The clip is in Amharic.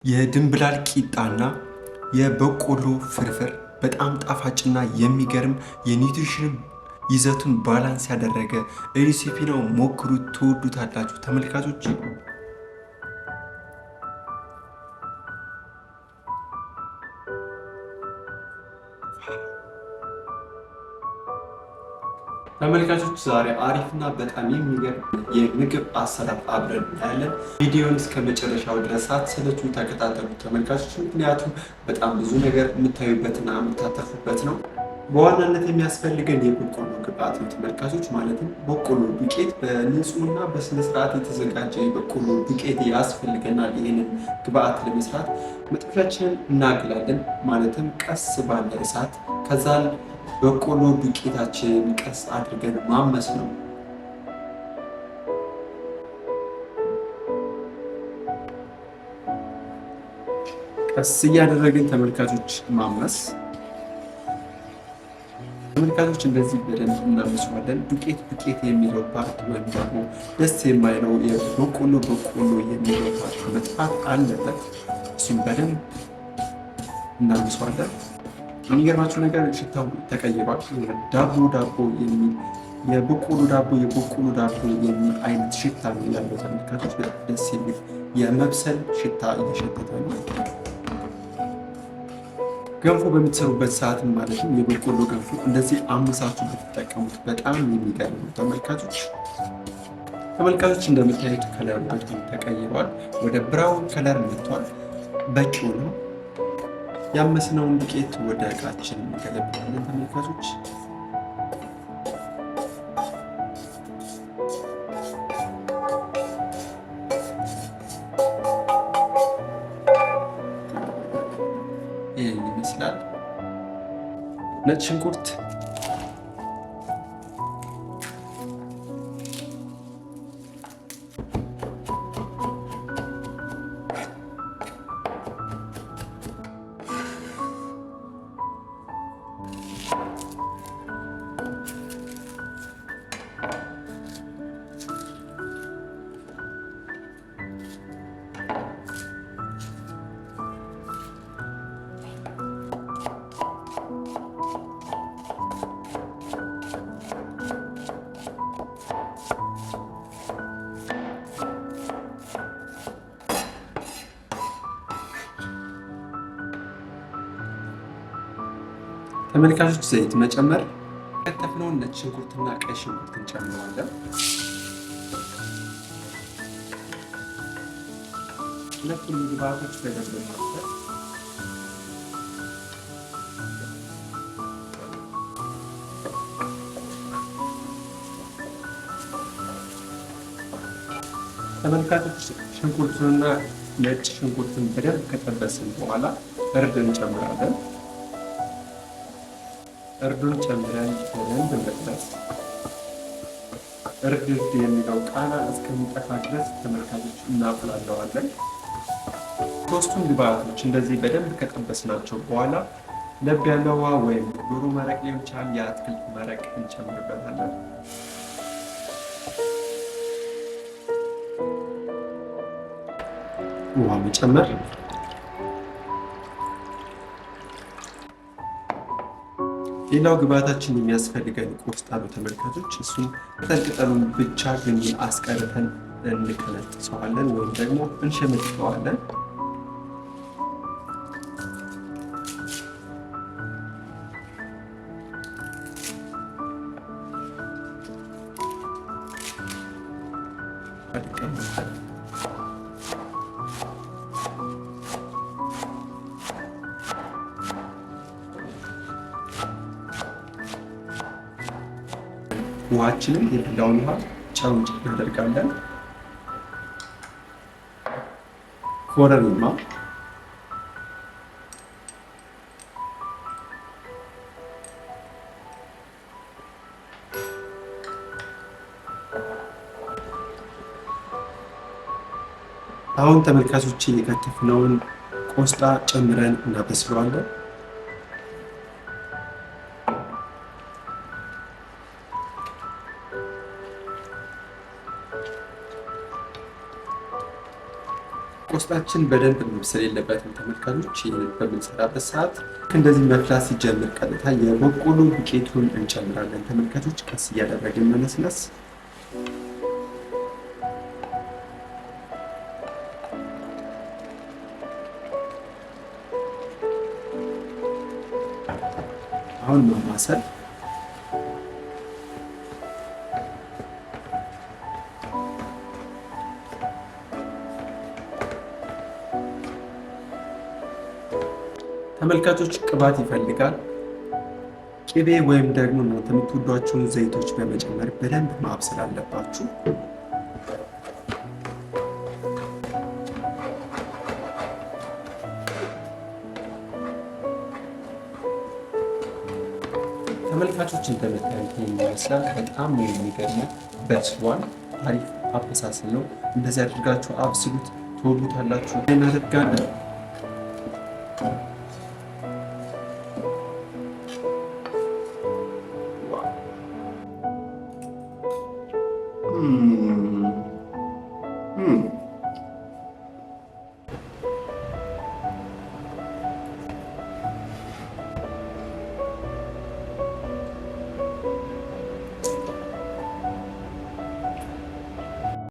የድንብላል ቂጣና የበቆሎ ፍርፍር በጣም ጣፋጭና የሚገርም የኒውትሪሽን ይዘቱን ባላንስ ያደረገ ሬሲፒ ነው። ሞክሩት፣ ትወዱታላችሁ ተመልካቾች። ተመልካቾች ዛሬ አሪፍና በጣም የሚገርም የምግብ አሰራር አብረን እናያለን። ቪዲዮውን እስከ መጨረሻው ድረስ ሳትሰለቹ ተከታተሉ ተመልካቾች፣ ምክንያቱም በጣም ብዙ ነገር የምታዩበትና የምታተርፉበት ነው። በዋናነት የሚያስፈልገን የበቆሎ ግብአት ነው ተመልካቾች። ማለትም በቆሎ ዱቄት በንጹህና በስነ ስርዓት የተዘጋጀ የበቆሎ ዱቄት ያስፈልገናል። ይህንን ግብአት ለመስራት መጥበሻችንን እናግላለን። ማለትም ቀስ ባለ እሳት ከዛን በቆሎ ዱቄታችንን ቀስ አድርገን ማመስ ነው። ቀስ እያደረግን ተመልካቾች ማመስ። ተመልካቾች እንደዚህ በደንብ እናመሰዋለን። ዱቄት የሚለው ፓርት ወይም ደግሞ ደስ የማይለው የበቆሎ የሚለው ፓርት መጥፋት አለበት። እሱም በደንብ እናመሰዋለን። የሚገርማችሁ ነገር ሽታው ተቀይሯል። ዳቦ የሚል የበቆሎ ዳቦ የሚል አይነት ሽታ ነው ያለው ተመልካቾች። ደስ የሚል የመብሰል ሽታ እየሸተተ ነው። ገንፎ በምትሰሩበት ሰዓት ማለትም የበቆሎ ገንፎ እንደዚህ አምሳችሁ ብትጠቀሙት በጣም የሚገርም ነው ተመልካቾች። እንደምታዩት ከለሩ በጣም ተቀይሯል። ወደ ብራውን ከለር መጥቷል። በቂው ነው። ያመስነውን ዱቄት ወደ እቃችን እንገለብጣለን ተመልካቾች። ይህን ይመስላል። ነጭ ሽንኩርት፣ ተመልካቾች ዘይት መጨመር። ከተፍነውን ነጭ ሽንኩርትና ቀይ ሽንኩርት እንጨምራለን። ሁለቱም ግብአቶች በደንብ ማብሰል። ተመልካቾች ሽንኩርቱንና ነጭ ሽንኩርቱን በደንብ ከጠበስን በኋላ እርድ እንጨምራለን። እርዱን ጨምረን በደንብ መጥበስ። እርድ የሚለው ቃና እስከሚጠፋ ድረስ ተመልካቾች እናቁላለዋለን። ሶስቱን ግብአቶች እንደዚህ በደንብ ከጠበስናቸው በኋላ ለብ ያለ ውሃ ወይም ዶሮ መረቅ ሊሆን ይችላል፣ የአትክልት መረቅ እንጨምርበታለን። ውሃ መጨመር። ሌላው ግብአታችን የሚያስፈልገን ቆስጣ ነው ተመልካቾች። እሱም ቅጠሉን ብቻ ግን አስቀርተን እንቀነጥሰዋለን ወይም ደግሞ እንሸመጥጠዋለን። ውሃችንን የፈላውን ውሃ ጨው እናደርጋለን። ኮረሪማ፣ አሁን ተመልካቾች የከተፍነውን ቆስጣ ጨምረን እናበስለዋለን። ቆስጣችን በደንብ መብሰል የለበትም ተመልካቾች። ይህንን በምንሰራበት ሰዓት እንደዚህ መፍላት ሲጀምር ቀጥታ የበቆሎ ዱቄቱን እንጨምራለን ተመልካቾች። ቀስ እያደረግን መነስነስ። አሁን ማማሰል። ተመልካቾች ቅባት ይፈልጋል። ቅቤ ወይም ደግሞ እናንተ የምትወዷቸውን ዘይቶች በመጨመር በደንብ ማብሰል አለባችሁ። ተመልካቾች እንደምታዩት ይመስላል። በጣም ነው የሚገርመው። በስሏል። አሪፍ አበሳሰል ነው። እንደዚህ አድርጋችሁ አብስሉት፣ ትወዱታላችሁ። እናደርጋለን